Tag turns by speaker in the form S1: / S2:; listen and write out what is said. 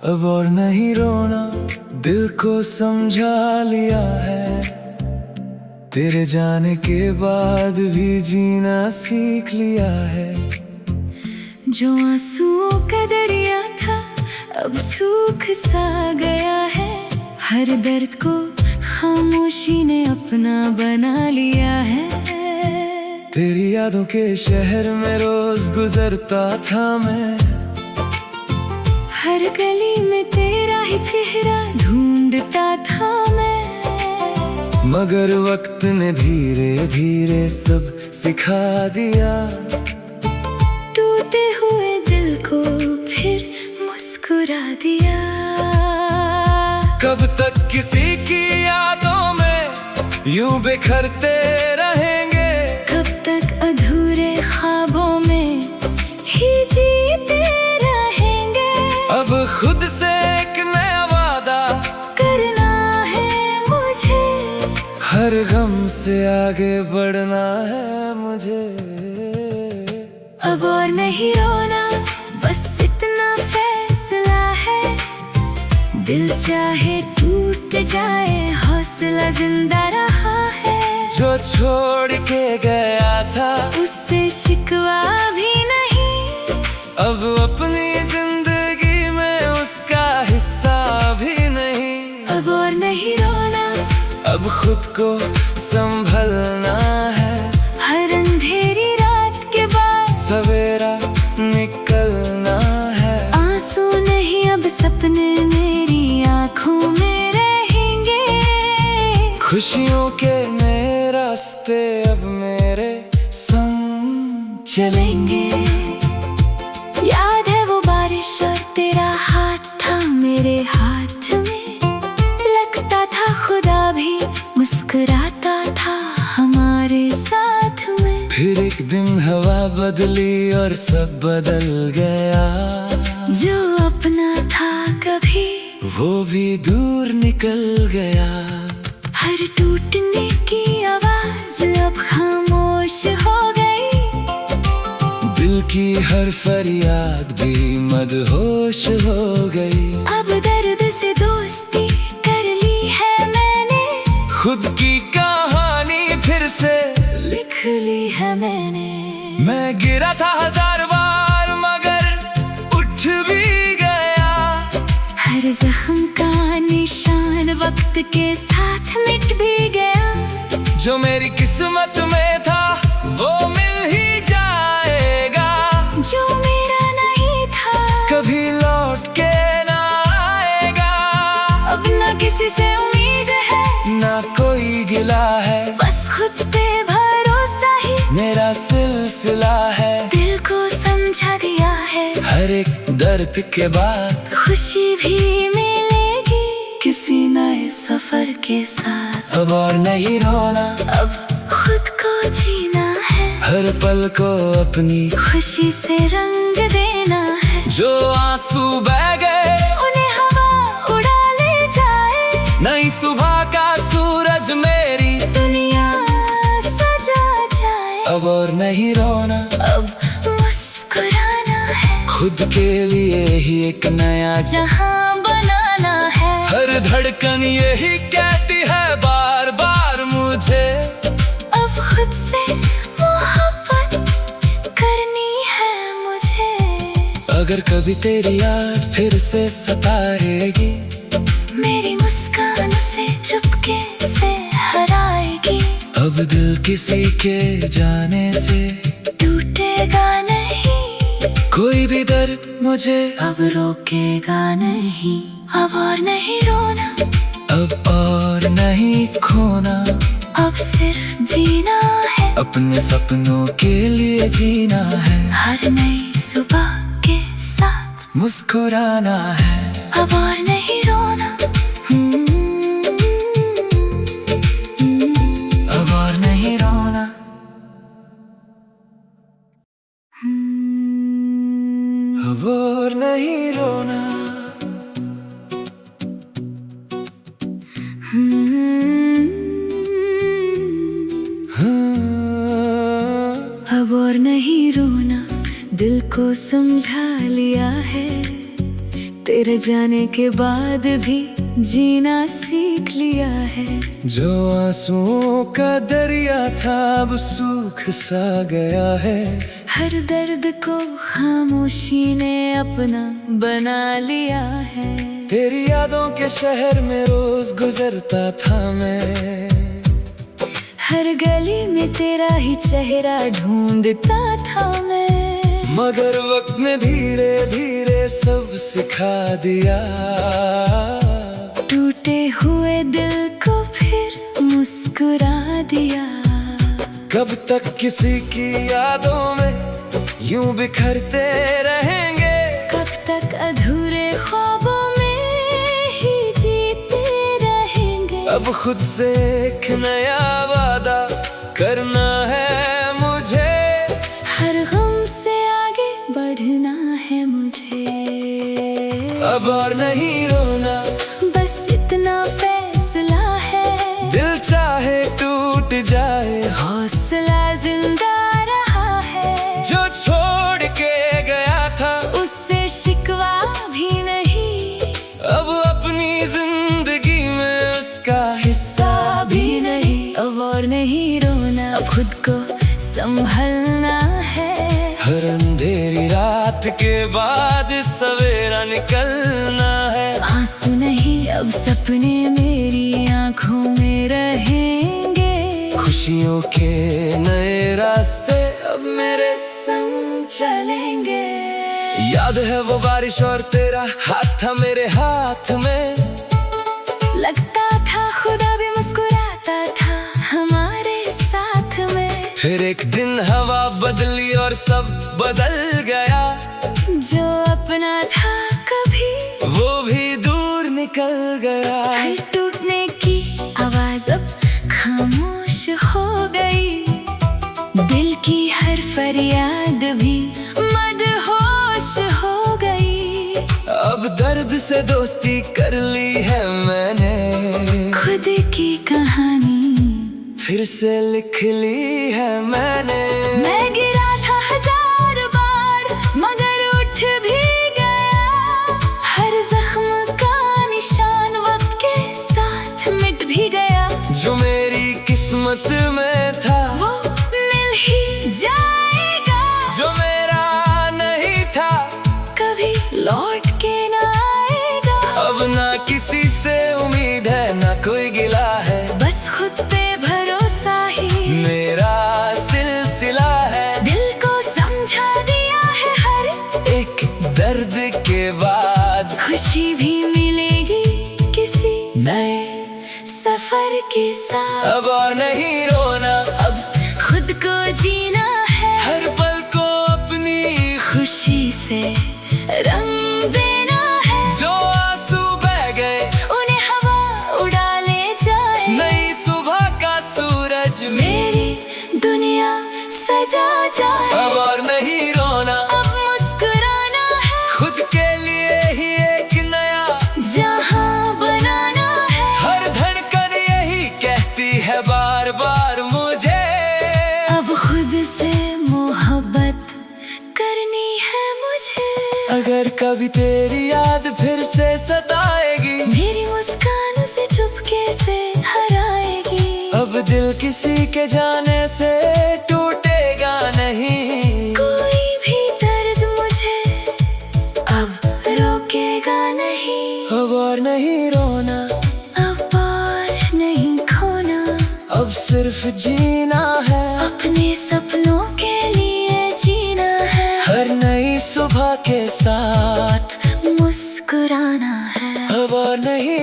S1: अब और नहीं रोना, दिल को समझा लिया है। तेरे जाने के बाद भी जीना सीख लिया है।
S2: जो आंसुओं का दरिया था अब सूख सा गया है। हर दर्द को खामोशी ने अपना बना लिया है।
S1: तेरी यादों के शहर में रोज गुजरता था मैं।
S2: हर गली में तेरा ही चेहरा ढूंढता था मैं।
S1: मगर वक्त ने धीरे धीरे सब सिखा दिया।
S2: टूटे हुए दिल को फिर मुस्कुरा दिया।
S1: कब तक किसी की यादों में यूं बिखरते रहेंगे।
S2: कब तक अधूरे ख्वाबों में ही जीते रहेंगे।
S1: अब खुद से एक नया वादा
S2: करना है मुझे।
S1: हर गम से आगे बढ़ना है मुझे।
S2: अब और नहीं रोना, बस इतना फैसला है। दिल चाहे टूट जाए, हौसला जिंदा रहा है।
S1: जो छोड़ के गया था
S2: उससे शिकवा भी नहीं।
S1: अब अपनी जिंदगी में उसका हिस्सा भी नहीं।
S2: अब और नहीं रोना,
S1: अब खुद को संभलना है।
S2: हर अंधेरी रात के बाद
S1: सवेरा निकलना है।
S2: आंसू नहीं अब सपने मेरी आँखों में रहेंगे।
S1: खुशियों के नए रास्ते अब मेरे संग चलेंगे।
S2: याद है वो बारिश और तेरा हाथ था मेरे हाथ में। लगता था खुदा भी मुस्कुराता था हमारे साथ में।
S1: फिर एक दिन हवा बदली और सब बदल गया।
S2: जो अपना था कभी
S1: वो भी दूर निकल गया।
S2: हर टूटने की आवाज अब खामोश हो गई।
S1: दिल की हर फरियाद भी मदहोश हो गई।
S2: अब दर्द से दोस्ती कर ली है मैंने।
S1: खुद की कहानी फिर से
S2: लिख ली है मैंने।
S1: मैं गिरा था 1000 बार मगर उठ भी गया।
S2: हर जख्म का निशान वक्त के साथ मिट भी गया।
S1: जो मेरी किस्मत में था वो मिल ही जाएगा।
S2: जो मेरा नहीं था
S1: कभी लौट के ना आएगा।
S2: अब ना किसी से उम्मीद है,
S1: ना कोई गिला है।
S2: बस खुद पे भरोसा ही
S1: मेरा सिलसिला है।
S2: दिल को समझा दिया है।
S1: हर एक दर्द के बाद
S2: खुशी भी मिलेगी किसी नए सफर के साथ।
S1: अब और नहीं रोना,
S2: अब खुद को जीना है।
S1: हर पल को अपनी
S2: खुशी से रंग देना है।
S1: जो आंसू बह गए
S2: उन्हें हवा उड़ा ले जाए।
S1: नई सुबह का सूरज मेरी
S2: दुनिया सजा जाए।
S1: अब और नहीं रोना,
S2: अब मुस्कुराना है।
S1: खुद के लिए ही एक नया
S2: जहां बनाना है।
S1: हर धड़कन यही कहती है बार बार मुझे।
S2: अब खुद से मोहब्बत करनी है मुझे।
S1: अगर कभी तेरी याद फिर से सताएगी,
S2: मेरी मुस्कान उसे चुपके से हराएगी।
S1: अब दिल किसी के जाने से
S2: टूटेगा नहीं।
S1: कोई भी दर्द मुझे
S2: अब रोकेगा नहीं। अब और नहीं रोना,
S1: अब और नहीं खोना।
S2: अब सिर्फ जीना है।
S1: अपने सपनों के लिए जीना है।
S2: हर नई सुबह के साथ
S1: मुस्कुराना है।
S2: अब और नहीं रोना।
S1: अब और नहीं रोना। अब और नहीं रोना।
S2: अब और नहीं रोना, दिल को समझा लिया है। तेरे जाने के बाद भी जीना सीख लिया है।
S1: जो आंसुओं का दरिया था अब सूख सा गया है।
S2: हर दर्द को खामोशी ने अपना बना लिया है।
S1: तेरी यादों के शहर में रोज गुजरता था मैं।
S2: हर गली में तेरा ही चेहरा ढूंढता था मैं।
S1: मगर वक्त ने धीरे धीरे सब सिखा दिया।
S2: टूटे हुए दिल को फिर मुस्कुरा दिया।
S1: कब तक किसी की यादों में यूं बिखरते रहेंगे।
S2: कब तक अधूरे ख्वाबों में ही जीते रहेंगे।
S1: अब खुद से एक नया वादा करना है मुझे।
S2: हर गम से आगे बढ़ना है मुझे।
S1: अब और नहीं रोना,
S2: बस इतना फैसला है।
S1: दिल चाहे टूट जाए,
S2: हौसला जिंदा रहा है।
S1: जो छोड़ के गया था
S2: उससे शिकवा भी नहीं।
S1: अब अपनी जिंदगी में उसका हिस्सा
S2: भी नहीं। अब और नहीं रोना, अब खुद को संभलना है।
S1: हर अंधेरी रात के बाद सवेरा निकलना है।
S2: आंसू नहीं, अब सपने मेरी आंखों में रहेंगे।
S1: खुशियों के नए रास्ते अब मेरे संग
S2: चलेंगे।
S1: याद है वो बारिश और तेरा हाथ था मेरे हाथ में।
S2: लगता था खुदा भी मुस्कुराता था हमारे साथ में।
S1: फिर एक दिन हवा बदली और सब बदल गया।
S2: जो अपना था कभी
S1: वो भी दूर निकल गया।
S2: हर टूटने की आवाज अब खामोश हो गई। दिल की हर फरियाद भी मदहोश हो गई।
S1: अब दर्द से दोस्ती कर ली है मैंने।
S2: खुद की कहानी
S1: फिर से लिख ली है मैंने।
S2: मैं गिरा था 1000 बार मगर उठ भी गया। हर जख्म का निशान वक्त के साथ मिट भी गया।
S1: जो मेरी किस्मत में था
S2: वो मिल ही जाएगा।
S1: जो मेरा नहीं था
S2: कभी लौट के ना आएगा।
S1: अब ना किसी से उम्मीद है ना कोई गिला है।
S2: बस खुद पे भरोसा ही
S1: मेरा सिलसिला है।
S2: दिल को समझा दिया है हर
S1: एक दर्द के बाद
S2: खुशी भी मिलेगी किसी नए सफर के साथ।
S1: अब और नहीं रोना,
S2: अब खुद को जीना है।
S1: हर पल को अपनी
S2: खुशी से रंग देना है।
S1: जो आंसू बह गए
S2: उन्हें हवा उड़ा ले जाए।
S1: नई सुबह का सूरज
S2: मेरी दुनिया सजा जाए।
S1: अब और नहीं रोना,
S2: अब मुस्कुराना है।
S1: खुद के लिए ही एक नया
S2: जहां बनाना है।
S1: हर धड़कन यही कहती है बार बार मुझे।
S2: अब खुद से मोहब्बत करनी है मुझे।
S1: अगर कभी तेरी याद फिर से सताएगी,
S2: मेरी मुस्कान से चुपके से हराएगी।
S1: अब दिल किसी के जाने से टूटेगा नहीं।
S2: कोई भी दर्द मुझे अब रोकेगा नहीं।
S1: अब और नहीं रोना,
S2: अब और नहीं खोना।
S1: अब सिर्फ जीना है।
S2: अपने सपनों के लिए जीना है।
S1: हर नई सुबह के साथ
S2: मुस्कुराना है।
S1: अब और नहीं